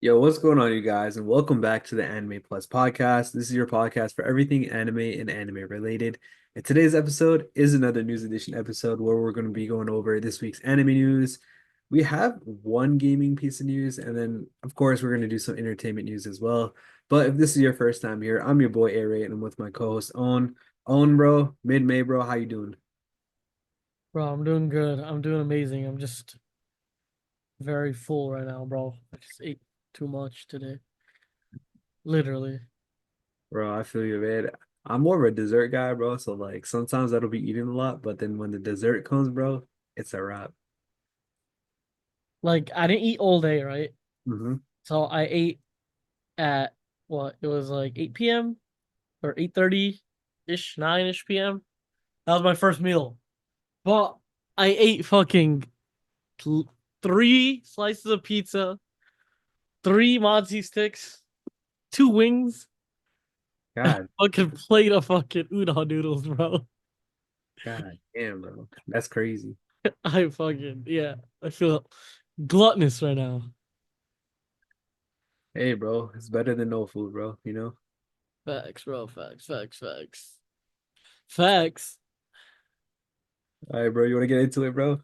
Yo, what's going on, you guys? And welcome back to the Anime Plus podcast. This is your podcast for everything anime and anime related. And today's episode is another news edition episode where we're going to be going over this week's anime news. We have one gaming piece of news, and then, of course, we're going to do some entertainment news as well. But if this is your first time here, I'm your boy Aray, and I'm with my co-host Own. Own, bro, mid-May, bro, how you doing? Bro, I'm doing good. I'm doing amazing. I'm just very full right now, bro. I just ate too much today. Literally. Bro, I feel you, man. I'm more of a dessert guy, bro. So like sometimes I will be eating a lot, but then when the dessert comes, bro, it's a wrap. Like I didn't eat all day, right? Hmm. So I ate at what? It was like 8 p.m. or 8:30-ish, 9-ish p.m. That was my first meal. But I ate fucking three slices of pizza, three mozzie sticks, two wings, God, fucking plate of fucking udon noodles, bro. God damn, bro. That's crazy. I fucking yeah. I feel gluttonous right now. Hey, bro, it's better than no food, bro, you know? Facts, bro. Facts. Facts. Facts. Facts. All right, bro, you want to get into it, bro?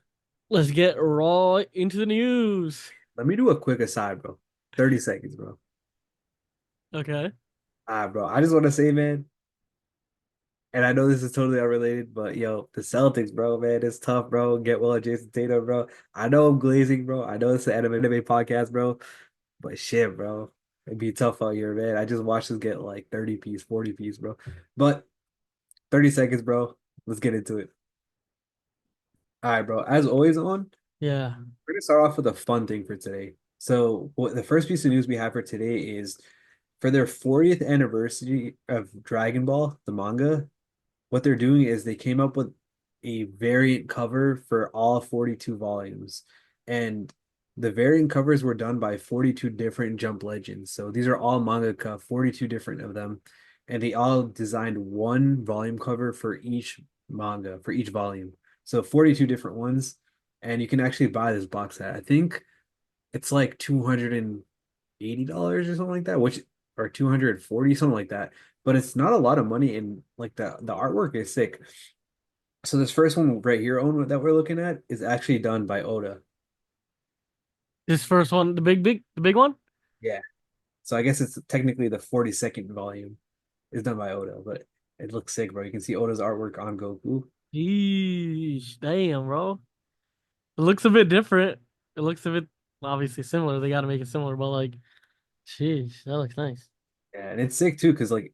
Let's get raw into the news. Let me do a quick aside, bro. 30 seconds, bro. Okay. Bro, I just want to say, man, and I know this is totally unrelated, but yo, the Celtics, bro, man, it's tough, bro. Get well, Jason Tatum, bro. I know I'm glazing, bro. I know it's an anime podcast, bro. But shit, bro. It'd be tough out here, man. I just watched us get like 30 piece, 40 piece, bro. But 30 seconds, bro. Let's get into it. All right, bro. As always Yeah. we're gonna start off with a fun thing for today. So what the first piece of news we have for today is for their 40th anniversary of Dragon Ball, the manga, what they're doing is they came up with a variant cover for all 42 volumes. And the variant covers were done by 42 different Jump legends. So these are all mangaka, 42 different of them. And they all designed one volume cover for each manga, for each volume. So 42 different ones. And you can actually buy this box set. I think it's like $280 or something like that, which or 240, something like that. But it's not a lot of money, and like the artwork is sick. So this first one right here, Owen, that we're looking at is actually done by Oda. This first one, the big one. Yeah. So I guess it's technically the 42nd volume is done by Oda, but it looks sick, bro. You can see Oda's artwork on Goku. Yeesh, damn, bro. It looks a bit different. It looks a bit obviously similar. They got to make it similar, but like, sheesh, that looks nice. Yeah, and it's sick too, because like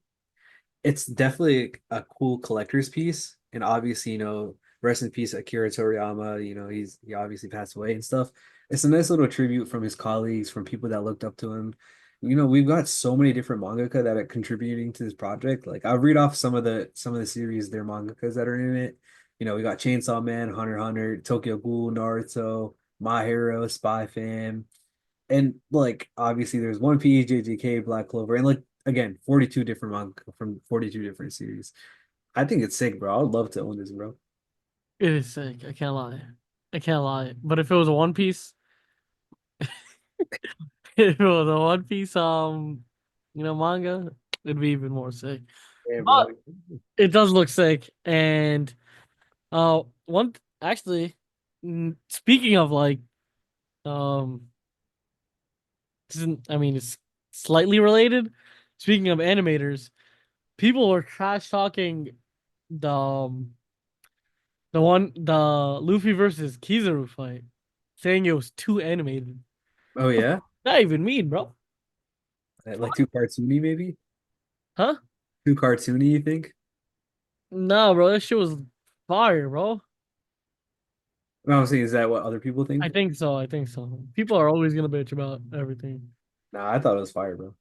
it's definitely a cool collector's piece. And obviously, rest in peace, Akira Toriyama. He obviously passed away and stuff. It's a nice little tribute from his colleagues, from people that looked up to him. We've got so many different mangaka that are contributing to this project. Like I'll read off some of the series, their mangakas that are in it. We got Chainsaw Man, Hunter x Hunter, Tokyo Ghoul, Naruto, My Hero, Spy Fam, and like obviously there's One Piece, JJK, Black Clover, and like again, 42 different manga from 42 different series. I think it's sick, bro. I would love to own this, bro. It is sick. I can't lie. I can't lie. But if it was a One Piece, if it was a One Piece, manga, it'd be even more sick. Yeah, bro. But it does look sick. And actually, speaking of like, um, I mean, it's slightly related. Speaking of animators, people were trash talking the the Luffy versus Kizaru fight, saying it was too animated. Oh yeah, Not even mean, bro. like too cartoony, maybe Huh? too cartoony. You think? No, bro, that shit was fire, bro. No, I'm saying, is that what other people I think? think so. I think so. People are always gonna bitch about everything. Nah, I thought it was fire, bro.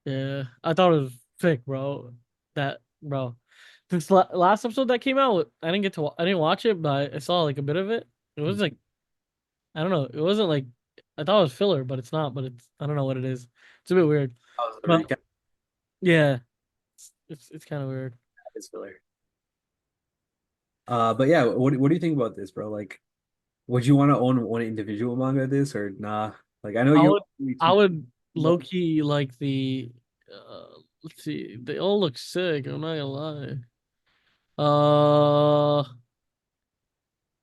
Yeah, I thought it was sick, bro. That, bro. This last episode that came out, I didn't watch it, but I saw like a bit of it. It was like, I don't know. It wasn't like, I thought it was filler, but it's not. But I don't know what it is. It's a bit weird. That was the But recap. yeah, it's kind of weird. It's filler. But yeah, what do you think about this, bro? Like, would you want to own one individual manga of this or nah? Like I know I you would don't really I too. would low key like the let's see, they all look sick, I'm not gonna lie. Uh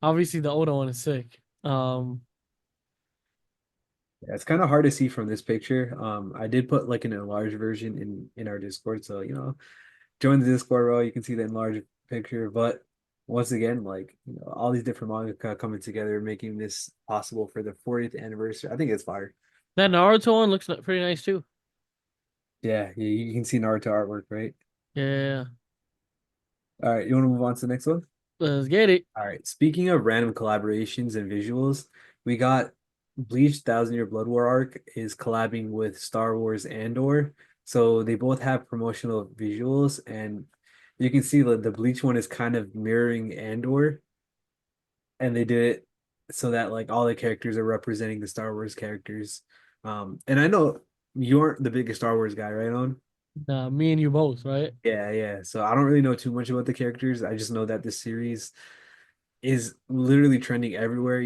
Obviously the Oda one is sick. Yeah, it's kind of hard to see from this picture. I did put like an enlarged version in our Discord, so join the Discord, bro. You can see the enlarged picture. But once again, like all these different manga coming together, making this possible for the 40th anniversary. I think it's fire. That Naruto one looks pretty nice too. Yeah, you can see Naruto artwork, right? Yeah. All right, you want to move on to the next one? Let's get it. All right. Speaking of random collaborations and visuals, we got Bleach Thousand Year Blood War arc is collabing with Star Wars Andor. So they both have promotional visuals, and you can see the Bleach one is kind of mirroring Andor, and they did it so that like all the characters are representing the Star Wars characters. And I know you aren't the biggest Star Wars guy, right on? Me and you both, right? Yeah, yeah. So I don't really know too much about the characters. I just know that this series is literally trending everywhere.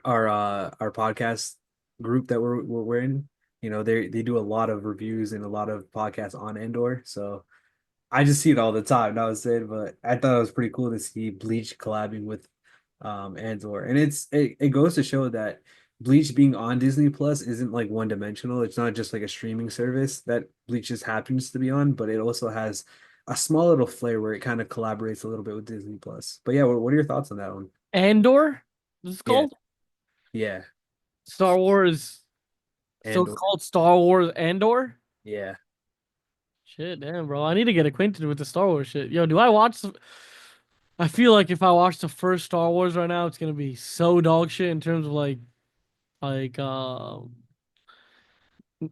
Our podcast group that we're in, they do a lot of reviews and a lot of podcasts on Endor. So I just see it all the time. That was it, but I thought it was pretty cool to see Bleach collabing with Andor. And it goes to show that Bleach being on Disney Plus isn't like one dimensional. It's not just like a streaming service that Bleach just happens to be on, but it also has a small little flair where it kind of collaborates a little bit with Disney Plus. But yeah, what are your thoughts on that one? Andor, this is Yeah, called yeah, Star Wars. So it's Andor. called Star Wars Andor? Yeah. Shit, damn, bro. I need to get acquainted with the Star Wars shit. Yo, do I watch I feel like if I watch the first Star Wars right now, it's gonna be so dog shit in terms of like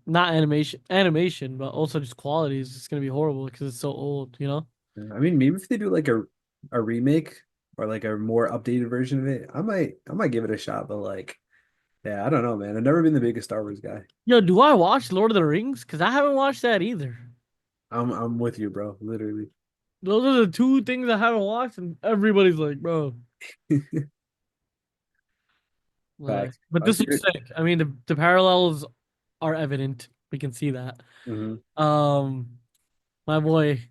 not animation, but also just quality is just gonna be horrible because it's so old, you know? I mean, maybe if they do like a remake or like a more updated version of it, I might give it a shot. But like, yeah, I don't know, man. I've never been the biggest Star Wars guy. Yo, do I watch Lord of the Rings? Because I haven't watched that either. I'm with you, bro. Literally. Those are the two things I haven't watched, and everybody's like, bro. Facts. But this looks sick. I mean, the parallels are evident. We can see that. Mhm. Um, my boy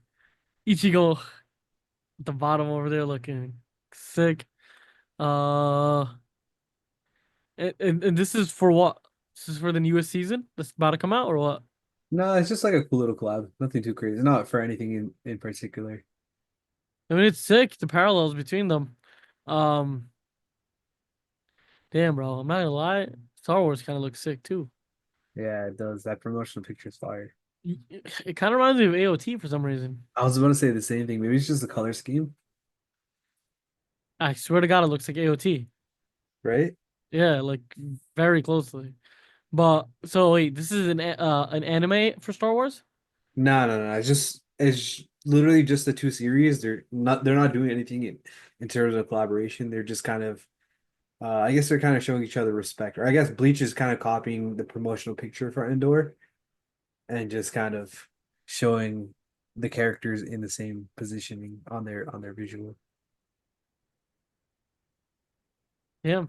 Ichigo at the bottom over there looking sick. Uh, and this is for what? This is for the newest season that's about to come out, or what? No, it's just like a cool little collab. Nothing too crazy. Not for anything in particular. I mean, it's sick. The parallels between them. Um, damn, bro. I'm not gonna lie. Star Wars kind of looks sick too. Yeah, it does. That promotional picture's fire. It kind of reminds me of AOT for some reason. I was about to say the same thing. Maybe it's just the color scheme, I swear to God, it looks like AOT. right? Yeah, like very closely. But so wait, this is an anime for Star Wars? No, no, no. It's literally just the two series. They're not doing anything in terms of collaboration. They're just kind of I guess they're kind of showing each other respect. Or I guess Bleach is kind of copying the promotional picture for Endor and just kind of showing the characters in the same positioning on their visual. Yeah.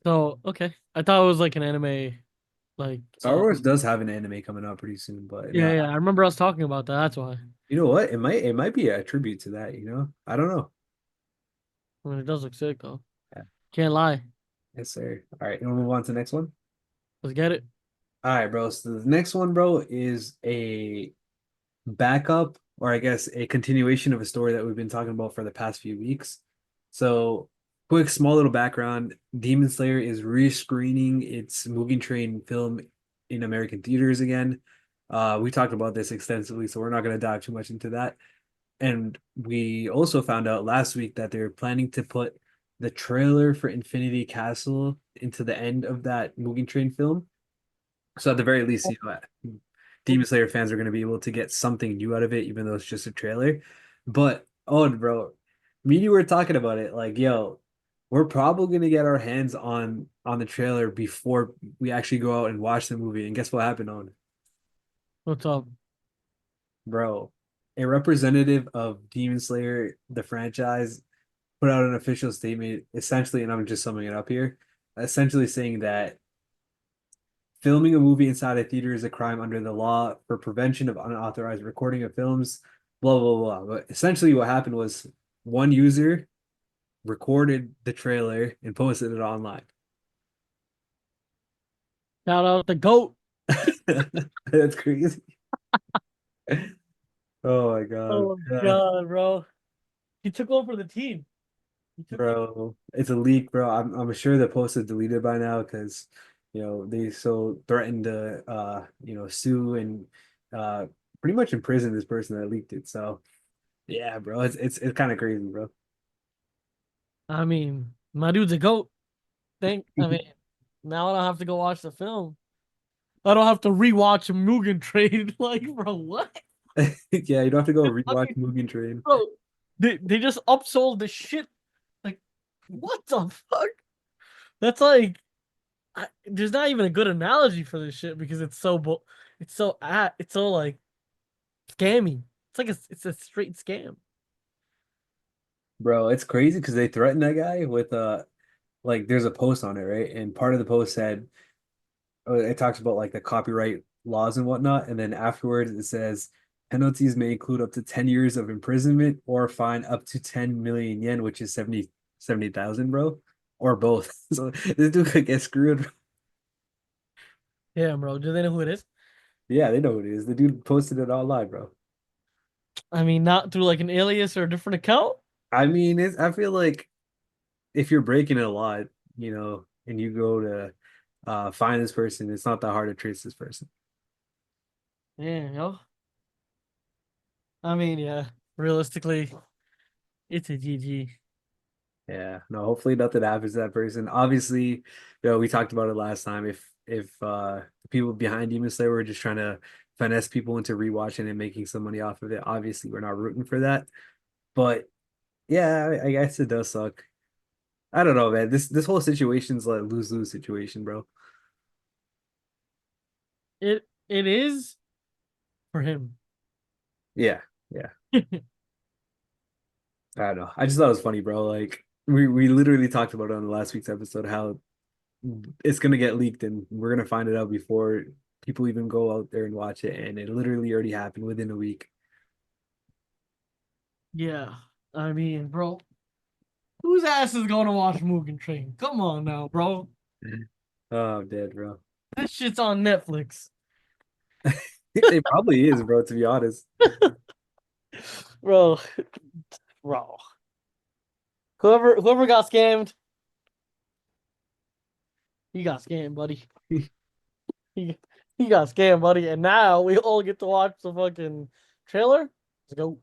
So okay, I thought it was like an anime, like Star Wars does have an anime coming out pretty soon, but yeah, no, yeah. I remember us talking about that. That's why. you know what? It might be a tribute to that. I don't know. I mean, it does look sick though. Yeah. Can't lie. Yes, sir. All right, you want to move on to the next one? Let's get it. All right, bro. So the next one, bro, is a backup, or I guess a continuation of a story that we've been talking about for the past few weeks. So, quick, small little background. Demon Slayer is rescreening its Moving Train film in American theaters again. We talked about this extensively, so we're not going to dive too much into that. And we also found out last week that they're planning to put the trailer for Infinity Castle into the end of that Moving Train film. So at the very least, Demon Slayer fans are going to be able to get something new out of it, even though it's just a trailer. But oh, bro, me and you were talking about it. Like, yo, we're probably going to get our hands on the trailer before we actually go out and watch the movie. And guess what happened on, What's up? bro? A representative of Demon Slayer, the franchise, put out an official statement, essentially, and I'm just summing it up here, essentially saying that Filming a movie inside a theater is a crime under the law for prevention of unauthorized recording of films, blah, blah, blah. But essentially, what happened was one user recorded the trailer and posted it online. Shout out the goat. That's crazy. Oh my God. Oh Yeah, god, bro. He took over the team. He took over. bro. It's a leak, bro. I'm sure the post is deleted by now because they so threatened to sue and uh pretty much imprison this person that leaked it. So yeah, bro, it's kind of crazy, bro. I mean, my dude's a goat. I mean, now I don't have to go watch the film. I don't have to rewatch Mugen Train. Like, bro, what? Yeah, you don't have to go I rewatch mean, Mugen Train. bro, they just upsold the shit. Like, what the fuck? That's like, there's not even a good analogy for this shit because it's so like scammy. It's a straight scam. Bro, it's crazy because they threatened that guy with like there's a post on it, right? And part of the post said it talks about like the copyright laws and whatnot, and then afterwards it says penalties may include up to 10 years of imprisonment or fine up to 10 million yen, which is 70,000, bro, or both. So this dude could get screwed. Yeah, bro. Do they know who it is? Yeah, they know who it is. The dude posted it online, bro. I mean, not through like an alias or a different account. I mean, I feel like if you're breaking it a lot, and you go to find this person, it's not that hard to trace this person. Yeah, yo. I mean, yeah. Realistically, it's a GG. Yeah, no, hopefully nothing happens to that person. Obviously, we talked about it last time. If the people behind Demon Slayer were just trying to finesse people into rewatching and making some money off of it, obviously we're not rooting for that. But yeah, I guess it does suck. I don't know, man. This whole situation's like lose-lose situation, bro. It is for him. Yeah, yeah. I don't know. I just thought it was funny, bro. Like we literally talked about it on the last week's episode how it's gonna get leaked and we're gonna find it out before people even go out there and watch it, and it literally already happened within a week. Yeah. I mean, bro, whose ass is going to watch Mugen Train? Come on now, bro. Oh, I'm dead, bro. This shit's on Netflix. It probably is, bro, to be honest. Bro, bro. Whoever got scammed, he got scammed, buddy. He he got scammed, buddy. And now we all get to watch the fucking trailer. Let's go.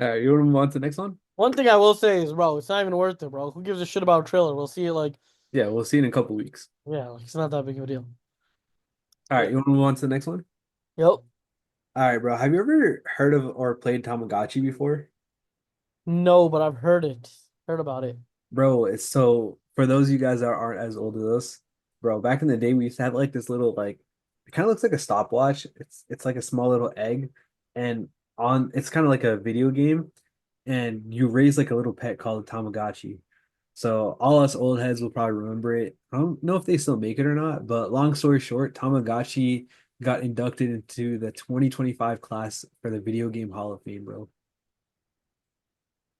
All right, you want to move on to the next one? One thing I will say is, bro, it's not even worth it, bro. Who gives a shit about a trailer? We'll see it like, Yeah, we'll see in a couple weeks. yeah, like, it's not that big of a deal. All right, But you want to move on to the next one? yep. All right, bro. Have you ever heard of or played Tamagotchi before? No, but I've heard it. Heard about it. Bro, it's so for those of you guys that aren't as old as us, bro, back in the day we used to have like this little like it kind of looks like a stopwatch. It's like a small little egg and on it's kind of like a video game and you raise like a little pet called a Tamagotchi. So all us old heads will probably remember it. I don't know if they still make it or not, but long story short, Tamagotchi got inducted into the 2025 class for the Video Game Hall of Fame, bro.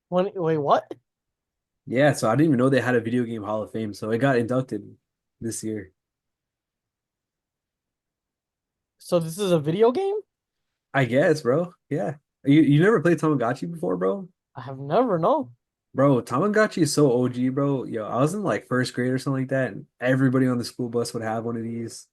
Wait, what? Yeah, so I didn't even know they had a Video Game Hall of Fame, so it got inducted this year. So this is a video game? I guess, bro. Yeah. You never played Tamagotchi before, bro? I have never known. Bro, Tamagotchi is so OG, bro. Yo, I was in like first grade or something like that, and everybody on the school bus would have one of these.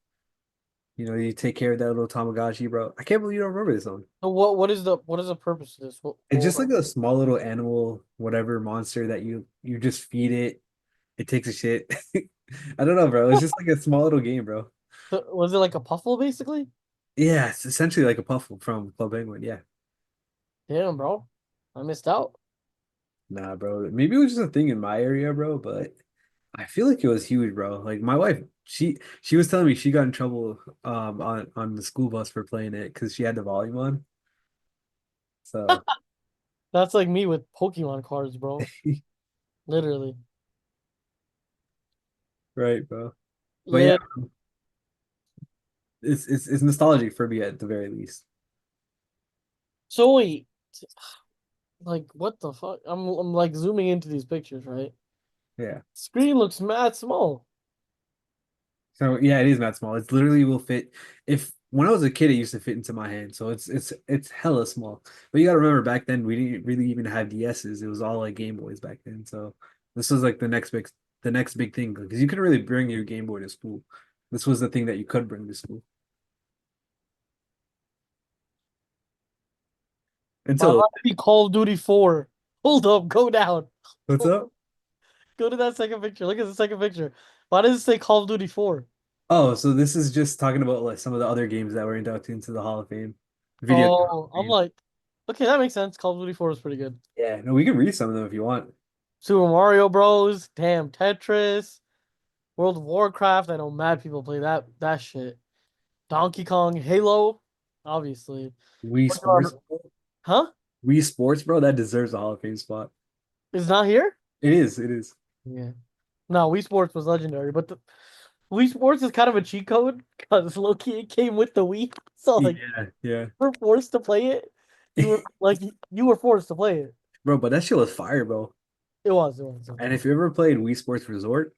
You take care of that little Tamagotchi, bro. I can't believe you don't remember this one. So what is the purpose of this? It's just like a small little animal, whatever monster that you just feed it. It takes a shit. I don't know, bro. It's just like a small little game, bro. So was it like a puffle basically? Yeah, it's essentially like a Puffle from Club Penguin. Yeah. Damn, bro. I missed out. Nah, bro. Maybe it was just a thing in my area, bro, but I feel like it was huge, bro. Like my wife, she was telling me she got in trouble on the school bus for playing it because she had the volume on. So That's like me with Pokemon cards, bro. Literally. right, bro. But yeah, Lit. It's nostalgic for me at the very least. So wait, like what the fuck? I'm like zooming into these pictures, right? Yeah. Screen looks mad small. So yeah, it is that small. It's literally will fit. If when I was a kid, it used to fit into my hand. So it's hella small. But you gotta remember back then we didn't really even have DSs. It was all like Game Boys back then. So this was like the next big thing because you couldn't really bring your Game Boy to school. This was the thing that you could bring to school Why until would it be Call of Duty 4? Hold up, go down. what's up? Go to that second picture. Look at the second picture. Why does it say Call of Duty 4? Oh, so this is just talking about like some of the other games that were inducted into the Hall of Fame, video game Hall Oh, of I'm Fame. like, okay, that makes sense. Call of Duty 4 is pretty good. Yeah, no, we can read some of them if you want. Super Mario Bros. Damn, Tetris. World of Warcraft. I know mad people play that shit. Donkey Kong, Halo, obviously. Wii What do I Sports, remember- Huh? Wii Sports, bro, that deserves a Hall of Fame spot. It's not here? It is, it is. Yeah. No, Wii Sports was legendary, but the Wii Sports is kind of a cheat code because Loki it came with the Wii. So like Yeah, yeah. you were forced to play it. You were like you were forced to play it. Bro, but that shit was fire, bro. It was. And if you ever played Wii Sports Resort,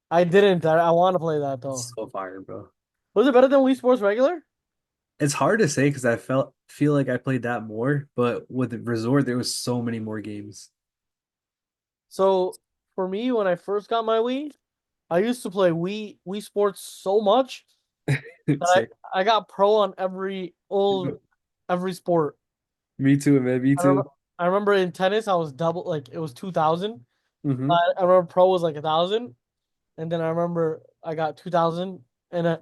I didn't. I want to play that though. it's so fire, bro. Was it better than Wii Sports regular? It's hard to say because I feel like I played that more, but with the Resort, there was so many more games. So for me, when I first got my Wii, I used to play Wii Sports so much that Sick. I got pro on every sport. Me too, man. Me I too. remember I remember in tennis I was double like it was 2,000. Hmm. I remember pro was like 1,000, and then I remember I got 2,000, and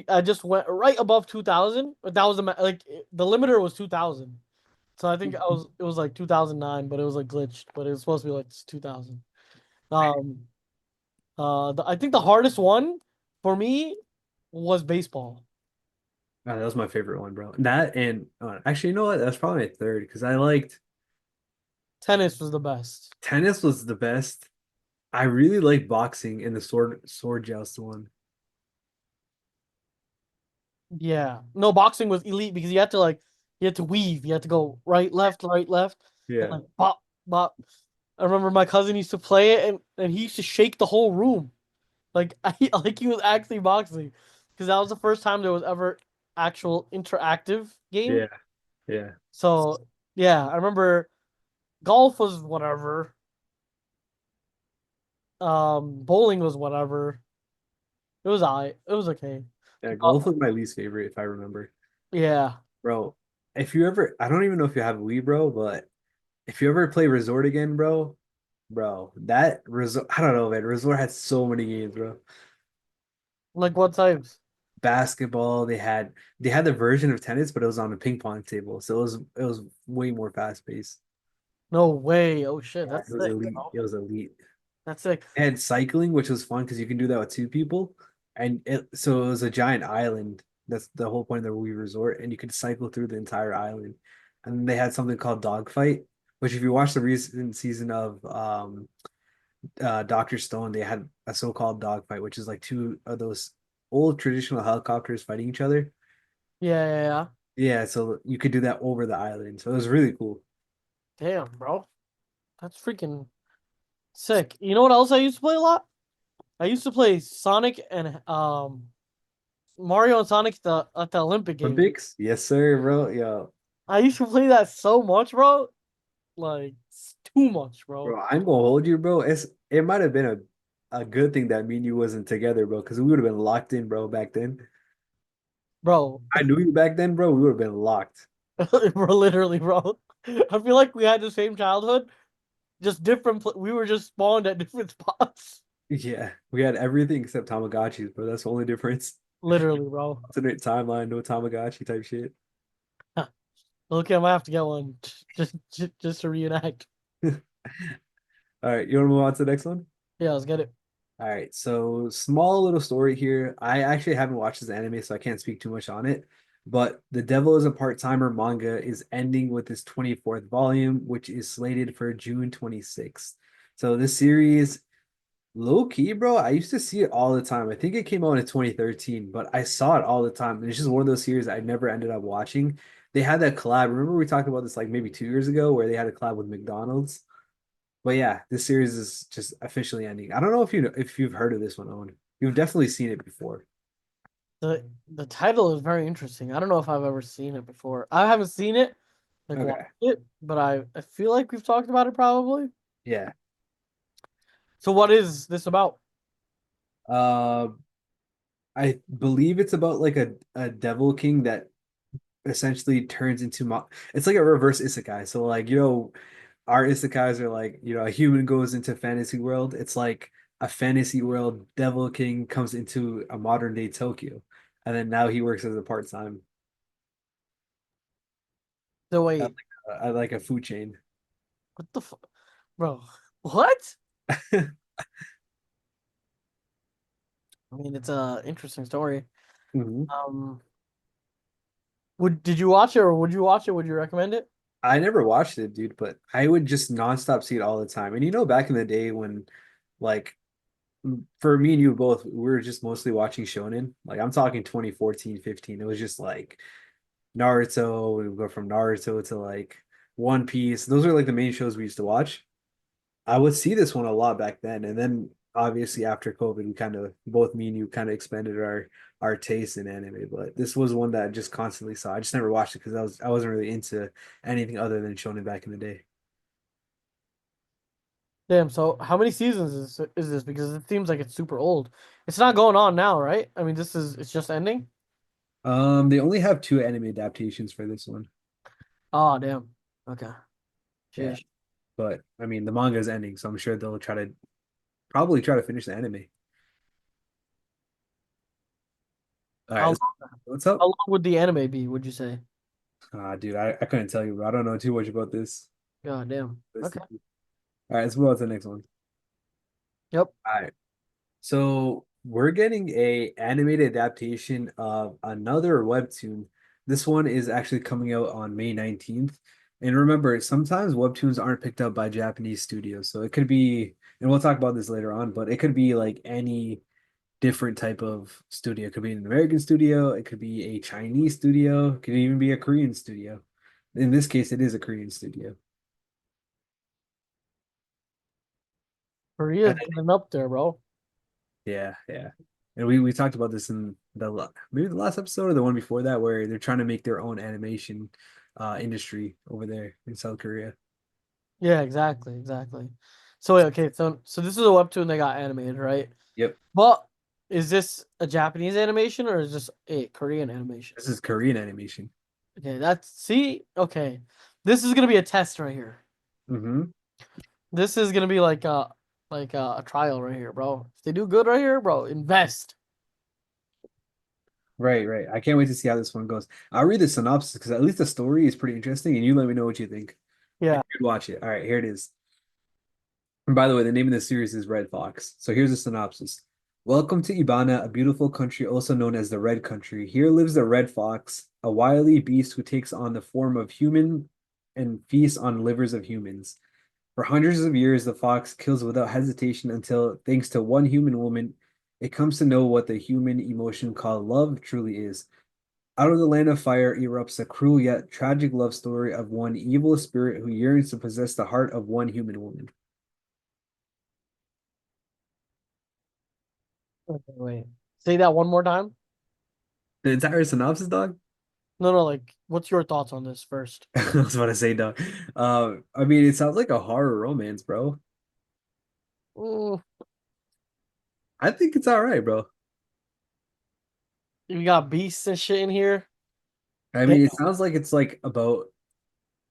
I just went right above 2,000. But that was the limiter was 2,000. So I think it was like 2009, but it was like glitched, but it was supposed to be like 2,000. Um, I think the hardest one for me was baseball. That was my favorite one, bro. That and actually, you know what? That's probably my third because I liked Tennis was the best. tennis was the best. I really like boxing and the sword joust one. Yeah. No, boxing was elite because you had to weave. You had to go right, left, and Yeah. like bop, bop. I remember my cousin used to play it and he used to shake the whole room. Like he was actually boxing. Because that was the first time there was ever actual interactive game. Yeah. Yeah. So yeah, I remember golf was whatever. Bowling was whatever. It was okay. Yeah, Uh, golf was my least favorite if I remember. yeah. Bro, if you ever I don't even know if you have a Wii, bro, but if you ever play Resort again, bro, that Resort I don't know, man. Resort had so many games, bro. Like what types? Basketball, they had the version of tennis, but it was on a ping pong table. So it was way more fast paced. No way. Oh shit, Yeah, that's it was sick, elite. bro. It was elite. That's sick. And cycling, which was fun because you can do that with two people. And so it was a giant island. That's the whole point of the Wii Resort, and you could cycle through the entire island. And then they had something called Dogfight, which if you watch the recent season of Dr. Stone, they had a so-called dogfight, which is like two of those old traditional helicopters fighting each other. Yeah, yeah, yeah. Yeah, so you could do that over the island. So it was really cool. Damn, bro. That's freaking sick. You know what else I used to play a lot? I used to play Sonic and Mario and Sonic at the Olympic Games. Olympics? Yes, sir, bro. Yo, I used to play that so much, bro. Like it's too much, bro. bro, I'm gonna hold you, bro. It might have been a good thing that me and you wasn't together, bro, because we would have been locked in, bro, back then. Bro, I knew you back then, bro. We would have been locked. bro, literally, bro. I feel like we had the same childhood, just different. We were just spawned at different spots. Yeah, we had everything except Tamagotchis, bro. That's the only difference. Literally, bro. Alternate timeline, no Tamagotchi type shit. Okay, I might have to get one just to reenact. All right, you want to move on to the next one? Yeah, let's get it. All right, so small little story here. I actually haven't watched this anime, so I can't speak too much on it. But The Devil is a Part-Timer manga is ending with its 24th volume, which is slated for June 26th. So this series Low key, bro, I used to see it all the time. I think it came out in 2013, but I saw it all the time. And it's just one of those series I never ended up watching. They had that collab. Remember we talked about this like maybe 2 years ago where they had a collab with McDonald's? But yeah, this series is just officially ending. I don't know if you know if you've heard of this one, Owen. You've definitely seen it before. The title is very interesting. I don't know if I've ever seen it before. I haven't seen it, like watched Okay. it, but I feel like we've talked about it probably. Yeah. So what is this about? Uh, I believe it's about like a devil king that essentially turns into it's like a reverse isekai. So like, our isekais are like, a human goes into fantasy world. It's like a fantasy world devil king comes into a modern day Tokyo. And then now he works as a part-time So at wait, like a food chain. what the fuck, bro? What? I mean, it's a interesting story. Mhm. Um, would did you watch it or would you watch it? Would you recommend it? I never watched it, dude, but I would just nonstop see it all the time. And back in the day when like for me and you both, we were just mostly watching shonen. Like I'm talking 2014, 15. It was just like Naruto. We would go from Naruto to like One Piece. Those are like the main shows we used to watch. I would see this one a lot back then. And then obviously after COVID, we kind of both me and you kind of expanded our taste in anime. But this was one that I just constantly saw. I just never watched it because I wasn't really into anything other than shonen back in the day. Damn. So how many seasons is this? Because it seems like it's super old. It's not going on now, right? I mean, it's just ending. They only have two anime adaptations for this one. Oh, damn. Okay. Yeah. Sheesh. But I mean the manga is ending, so I'm sure they'll probably try to finish the anime. All How right, what's up? how long would the anime be? Would you say? Dude, I couldn't tell you, bro. I don't know too much about this. God damn. All Okay. right, let's move on to the next one. Yep. All right. So we're getting a animated adaptation of another webtoon. This one is actually coming out on May 19th. And remember, sometimes webtoons aren't picked up by Japanese studios. So it could be, and we'll talk about this later on, but it could be like any different type of studio. It could be an American studio, it could be a Chinese studio, it could even be a Korean studio. In this case, it is a Korean studio. Korea's getting up there, bro. Yeah, yeah. And we talked about this in maybe the last episode or the one before that, where they're trying to make their own animation industry over there in South Korea. Yeah, exactly, exactly. So wait, okay, so this is a webtoon that got animated, right? Yep. But is this a Japanese animation or is this a Korean animation? This is Korean animation. Okay, that's see, okay. This is gonna be a test right here. Hmm. This is gonna be like a trial right here, bro. If they do good right here, bro, invest. Right, right. I can't wait to see how this one goes. I'll read the synopsis because at least the story is pretty interesting, and you let me know what you think. And Yeah. you should watch it. All right, here it is. And by the way, the name of the series is Red Fox. So here's a synopsis. Welcome to Ibana, a beautiful country also known as the Red Country. Here lives the Red Fox, a wily beast who takes on the form of human and feasts on livers of humans. For hundreds of years, the fox kills without hesitation until, thanks to one human woman, it comes to know what the human emotion called love truly is. Out of the land of fire erupts a cruel yet tragic love story of one evil spirit who yearns to possess the heart of one human woman. Okay, wait. Say that one more time. The entire synopsis, dog? No, no, like, what's your thoughts on this first? I was about to say, dog. I mean, it sounds like a horror romance, bro. Mm, I think it's all right, bro. you got beasts and shit in here. I Damn. mean, it sounds like it's like about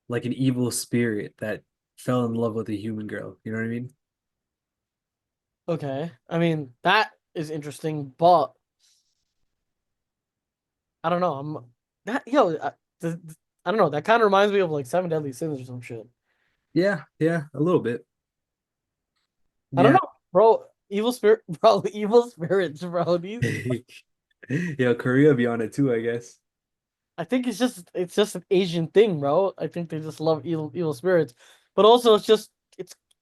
like an evil spirit that fell in love with a human girl. You know what I mean? Okay. I mean, that is interesting, but I don't know. That yo, I don't know. That kind of reminds me of like Seven Deadly Sins or some shit. Yeah, yeah, a little bit. I don't Yeah. know, bro. Evil spirit, bro. Evil spirits, bro. These, Yeah, Korea be on it too, I guess. I think it's just an Asian thing, bro. I think they just love evil spirits, but also it's just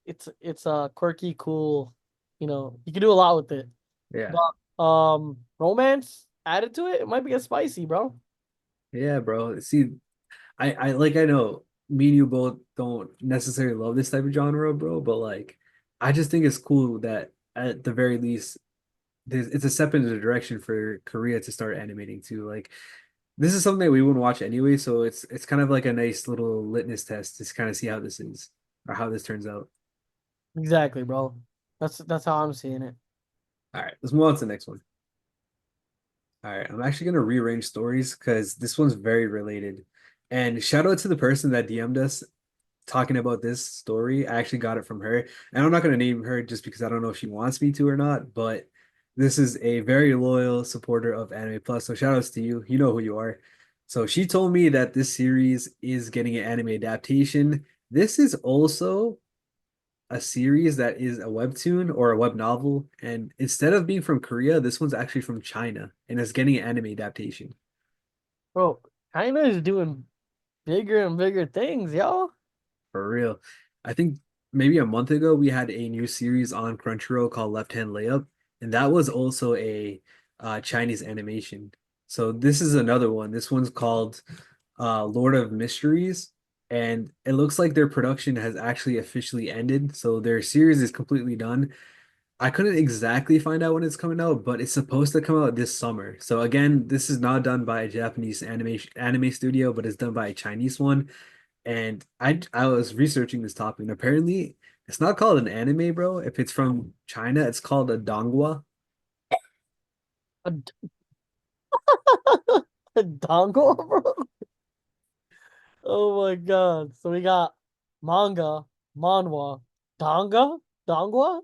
it's quirky, cool. you can do a lot with it. Yeah. But romance added to it, it might get spicy, bro. Yeah, bro. See, I know me and you both don't necessarily love this type of genre, bro, but like I just think it's cool that at the very least it's a step in the direction for Korea to start animating too. Like this is something that we wouldn't watch anyway, so it's kind of like a nice little litmus test to kind of see how this is or how this turns out. Exactly, bro. That's how I'm seeing it. All right, let's move on to the next one. All right, I'm actually gonna rearrange stories because this one's very related. And shout out to the person that DM'd us talking about this story. I actually got it from her. And I'm not going to name her just because I don't know if she wants me to or not, but this is a very loyal supporter of Anime Plus. So shout outs to you. You know who you are. So she told me that this series is getting an anime adaptation. This is also a series that is a webtoon or a web novel. And instead of being from Korea, this one's actually from China and it's getting an anime adaptation. Bro, China is doing bigger and bigger things, yo. For real. I think maybe a month ago we had a new series on Crunchyroll called Left Hand Layup, and that was also a Chinese animation. So this is another one. This one's called Lord of Mysteries, and it looks like their production has actually officially ended. So their series is completely done. I couldn't exactly find out when it's coming out, but it's supposed to come out this summer. So again, this is not done by a Japanese anime studio, but it's done by a Chinese one. And I was researching this topic, and apparently it's not called an anime, bro. If it's from China, it's called a donghua. A, a dongle, bro. Oh my god. So we got manga, manhwa, donghua.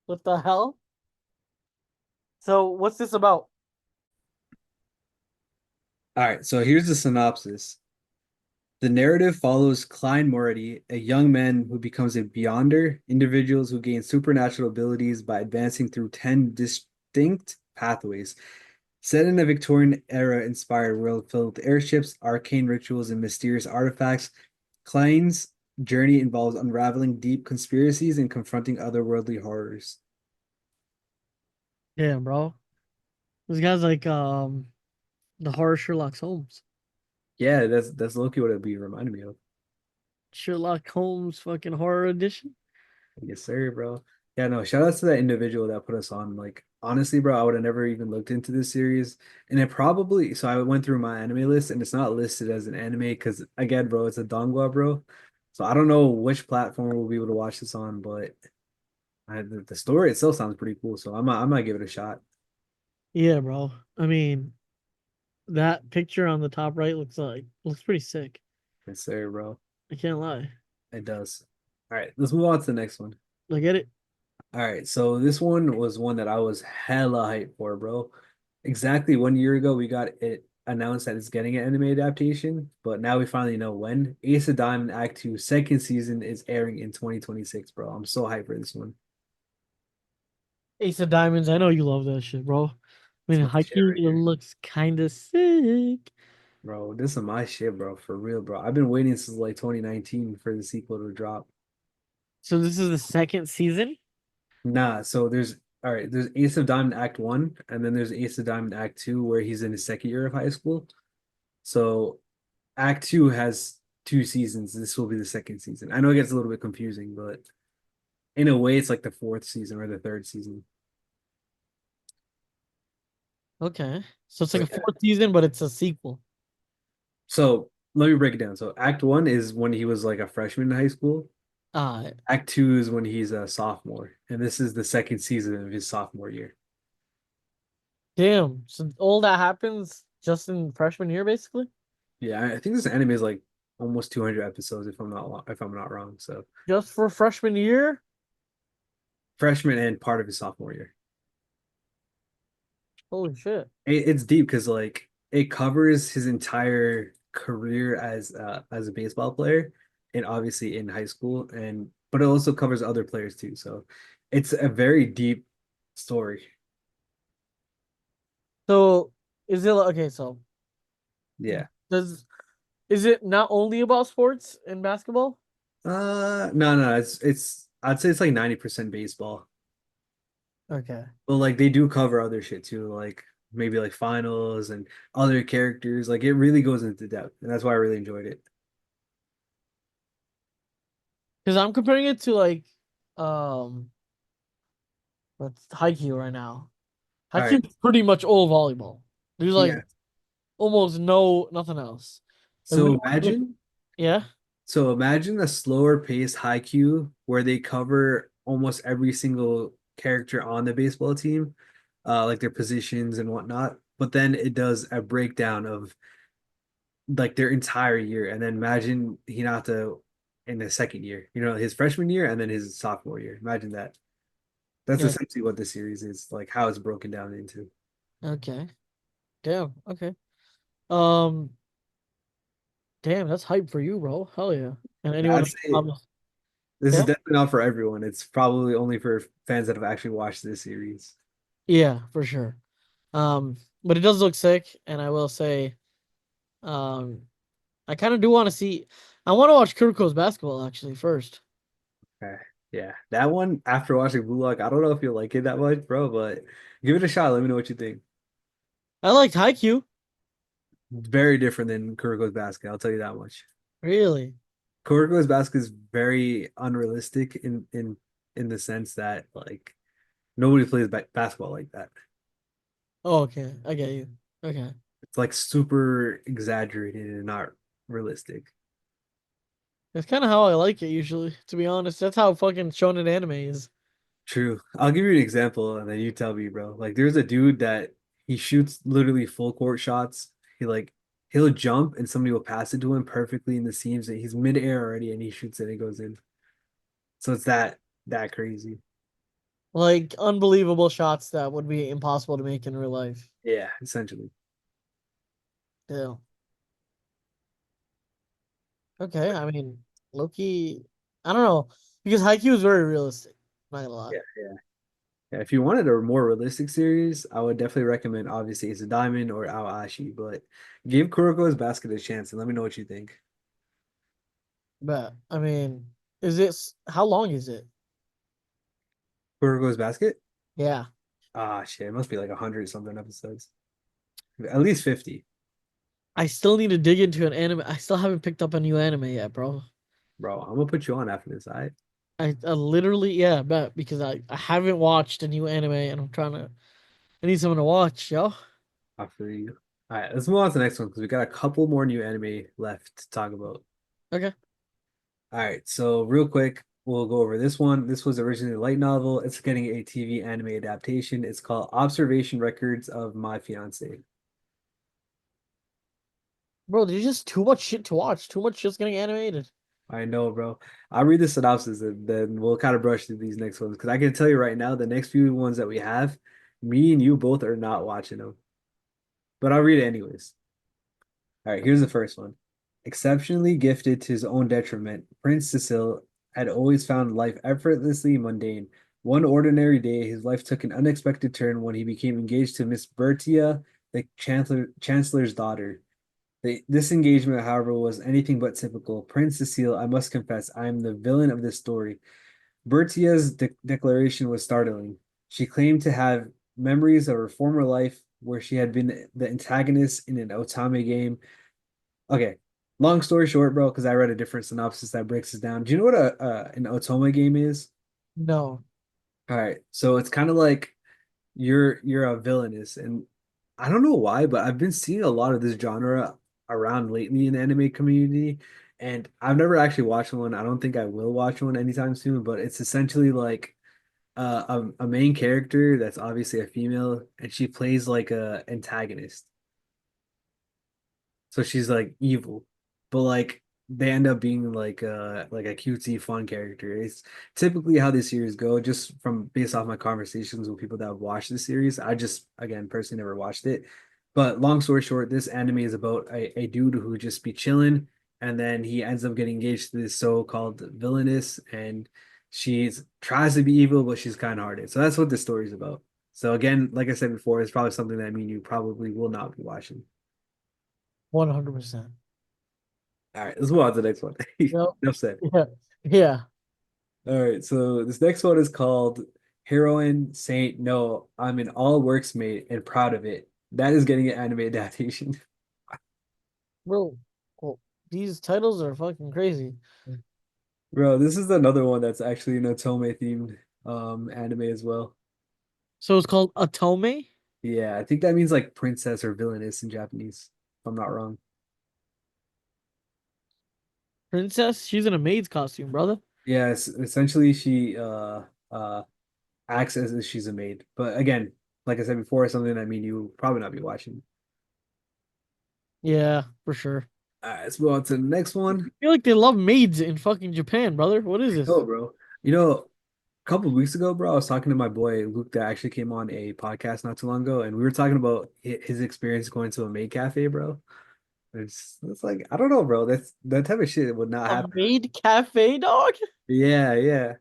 What the hell? So what's this about? All right, so here's the synopsis. The narrative follows Klein Morty, a young man who becomes a beyonder, individuals who gain supernatural abilities by advancing through 10 distinct pathways. Set in a Victorian era inspired world filled with airships, arcane rituals, and mysterious artifacts, Klein's journey involves unraveling deep conspiracies and confronting otherworldly horrors. Damn, bro. This guy's like the horror Sherlock Holmes. Yeah, that's Loki what it'd be reminding me of. Sherlock Holmes fucking horror edition. Yes, sir, bro. Yeah, no, shout out to that individual that put us on. Like, honestly, bro, I would have never even looked into this series. And it probably, so I went through my anime list and it's not listed as an anime because, again, bro, it's a donghua, bro. So I don't know which platform we'll be able to watch this on, but the story itself sounds pretty cool. So I might give it a shot. Yeah, bro. I mean, that picture on the top right looks pretty sick. Yes, sir, bro. I can't lie. It does. All right, let's move on to the next one. I get it. All right, so this one was one that I was hella hyped for, bro. Exactly 1 year ago, we got it announced that it's getting an anime adaptation, but now we finally know when. Ace of Diamond Act 2 second season is airing in 2026, bro. I'm so hyped for this one. Ace of Diamonds. I know you love that shit, bro. I It's mean, my shit hiking right it here, looks kind of sick. bro. This is my shit, bro. For real, bro. I've been waiting since like 2019 for the sequel to drop. So this is the second season. Nah, so there's all right, there's Ace of Diamond Act 1, and then there's Ace of Diamond Act 2 where he's in his second year of high school. So Act 2 has 2 seasons. This will be the second season. I know it gets a little bit confusing, but in a way, it's like the fourth season or the third season. Okay, so it's like a But yeah. fourth season, but it's a sequel. So let me break it down. So Act 1 is when he was like a freshman in high school. Ah, Act 2 is when he's a sophomore, and this is the second season of his sophomore year. damn. So all that happens just in freshman year, basically. Yeah, I think this anime is like almost 200 episodes if I'm not wrong. So Just for freshman year. freshman and part of his sophomore year. Holy shit. It's deep because like it covers his entire career as a baseball player and obviously in high school and but it also covers other players too. So it's a very deep story. So is it okay? So Yeah. does is it not only about sports and basketball? No, no, it's I'd say it's like 90% baseball. Okay. But like they do cover other shit too, like maybe like finals and other characters. Like it really goes into depth, and that's why I really enjoyed it. Because I'm comparing it to like um what's Haikyuu right now. All right. Haikyuu is pretty much all volleyball. There's like Yeah. almost no nothing else. Like we So don't get, imagine yeah. so imagine a slower paced Haikyuu where they cover almost every single character on the baseball team, like their positions and whatnot. But then it does a breakdown of like their entire year, and then imagine Hinata in the second year, his freshman year and then his sophomore year. Imagine that. That's Yeah. essentially what the series is, like how it's broken down into. Okay. Damn. Okay. Um. Damn, that's hype for you, bro. Hell yeah. And anyone, I'd say this is yeah, definitely not for everyone. It's probably only for fans that have actually watched this series. yeah, for sure. But it does look sick, and I will say, um, I kind of do want to see. I want to watch Kuroko's basketball actually first. Okay. Yeah, that one after watching Blue Lock, I don't know if you'll like it that much, bro, but give it a shot. Let me know what you think. I liked Haikyuu. Very different than Kuroko's Basket, I'll tell you that much. Really? Kuroko's Basket is very unrealistic in the sense that like nobody plays basketball like that. Oh, okay. I get you. Okay. It's like super exaggerated and not realistic. That's kind of how I like it usually, to be honest. That's how fucking shonen anime is. True. I'll give you an example and then you tell me, bro. Like there's a dude that he shoots literally full court shots. He'll jump and somebody will pass it to him perfectly in the seams and he's midair already and he shoots it and it goes in. So it's that crazy. Like unbelievable shots that would be impossible to make in real life. Yeah, essentially. Yeah. Okay. I mean, Loki, I don't know. Because Haikyuu is very realistic. Not gonna lie. Yeah, yeah. Yeah, if you wanted a more realistic series, I would definitely recommend obviously It's a Diamond or Awashi, but give Kuroko's Basket a chance and let me know what you think. But I mean, is this how long is it? Kuroko's Basket? Yeah. Ah, shit, it must be like 100 something episodes. At least 50. I still need to dig into an anime. I still haven't picked up a new anime yet, bro. Bro, I'm gonna put you on after this. I literally, yeah, bet because I haven't watched a new anime and I need someone to watch, yo. I feel you. All right, let's move on to the next one because we got a couple more new anime left to talk about. Okay. All right, so real quick, we'll go over this one. This was originally a light novel. It's getting a TV anime adaptation. It's called Observation Records of My Fiancée. Bro, there's just too much shit to watch. Too much just getting animated. I know, bro. I'll read the synopsis and then we'll kind of brush through these next ones because I can tell you right now, the next few ones that we have, me and you both are not watching them. But I'll read it anyways. All right, here's the first one. Exceptionally gifted to his own detriment, Prince Cecil had always found life effortlessly mundane. One ordinary day, his life took an unexpected turn when he became engaged to Miss Bertia, the chancellor's daughter. This engagement, however, was anything but typical. Prince Cecile, I must confess, I am the villain of this story. Bertia's declaration was startling. She claimed to have memories of her former life where she had been the antagonist in an otame game. Okay, long story short, bro, because I read a different synopsis that breaks this down. Do you know what an otome game is? No. All right, so it's kind of like you're a villainess, and I don't know why, but I've been seeing a lot of this genre around lately in the anime community, and I've never actually watched one. I don't think I will watch one anytime soon, but it's essentially like a main character that's obviously a female, and she plays like a antagonist. So she's like evil, but like they end up being like a cutesy fun character. It's typically how these series go, just from based off my conversations with people that have watched the series. I just again personally never watched it. But long story short, this anime is about a dude who just be chilling and then he ends up getting engaged to this so-called villainess and she tries to be evil, but she's kind hearted. So that's what this story is about. So again, like I said before, it's probably something that I mean you probably will not be watching. 100%. All right, let's move on to the next one. Yep. Enough said. Yeah. Yeah. All right, so this next one is called Heroine Saint. No, I'm an All-Works Maid and proud of it. That is getting an anime adaptation. Bro, well, these titles are fucking crazy. Bro, this is another one that's actually an Otome themed anime as well. So it's called Atome Yeah, I think that means like princess or villainess in Japanese, if I'm not wrong. Princess. She's in a maid's costume, brother. Yes, essentially she acts as if she's a maid. But again, like I said before, it's something that you probably not be watching. Yeah, for sure. All right, let's move on to the next one. I feel like they love maids in fucking Japan, brother. What is this? Oh, bro. You know, a couple of weeks ago, bro, I was talking to my boy Luke that actually came on a podcast not too long ago, and we were talking about his experience going to a maid cafe, bro. It's like I don't know, bro. That type of shit would not A happen. maid cafe, dog? Yeah, yeah.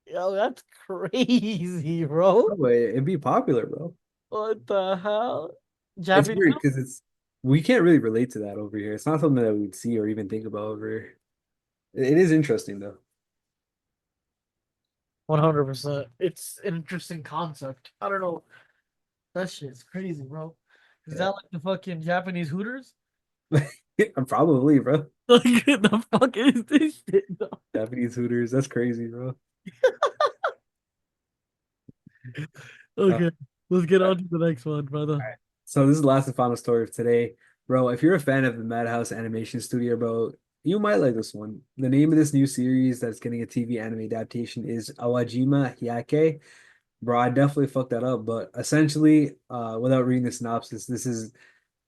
Yo, that's crazy, bro. No way, it'd be popular, bro. What the hell? It's Japanese weird because it's we can't really relate to that over here. It's not something that we'd see or even think about over here. It is interesting though. 100%. It's an interesting concept. I don't know. That shit's crazy, bro. Is Yeah, that like the fucking Japanese Hooters? probably, bro. Like, the fuck is this shit, dog? Japanese Hooters. That's crazy, bro. Uh, Okay, let's get on to the next one, brother. All right. So this is the last and final story of today. Bro, if you're a fan of the Madhouse animation studio, bro, you might like this one. The name of this new series that's getting a TV anime adaptation is Awajima Hyakkei. Bro, I definitely fucked that up, but essentially, without reading the synopsis, this is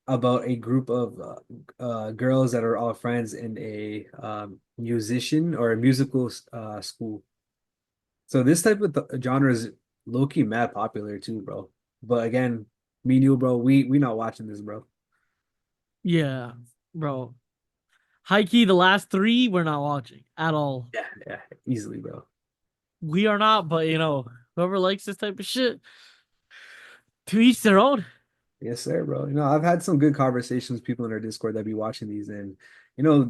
about a group of girls that are all friends in a musician or a musical school. So this type of genre is low-key mad popular too, bro. But again, me and you, bro, we not watching this, bro. Yeah, bro. High key, the last three we're not watching at all. Yeah, yeah, easily, bro. We are not, but whoever likes this type of shit, to each their own. Yes, sir, bro. I've had some good conversations with people in our Discord that be watching these, and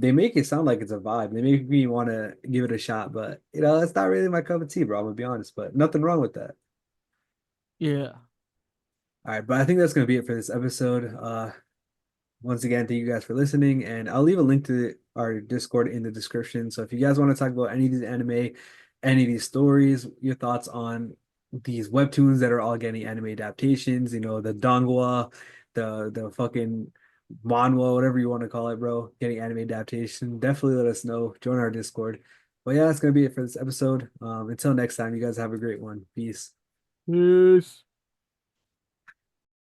they make it sound like it's a vibe. They make me want to give it a shot, but it's not really my cup of tea, bro. I'm gonna be honest, but nothing wrong with that. Yeah. All right, but I think that's gonna be it for this episode. Once again, thank you guys for listening, and I'll leave a link to our Discord in the description. So if you guys want to talk about any of these anime, any of these stories, your thoughts on these webtoons that are all getting anime adaptations, the donghua, the fucking manhwa, whatever you want to call it, bro, getting anime adaptation, definitely let us know. Join our Discord. But yeah, that's gonna be it for this episode. Until next time, you guys have a great one. Peace. Peace.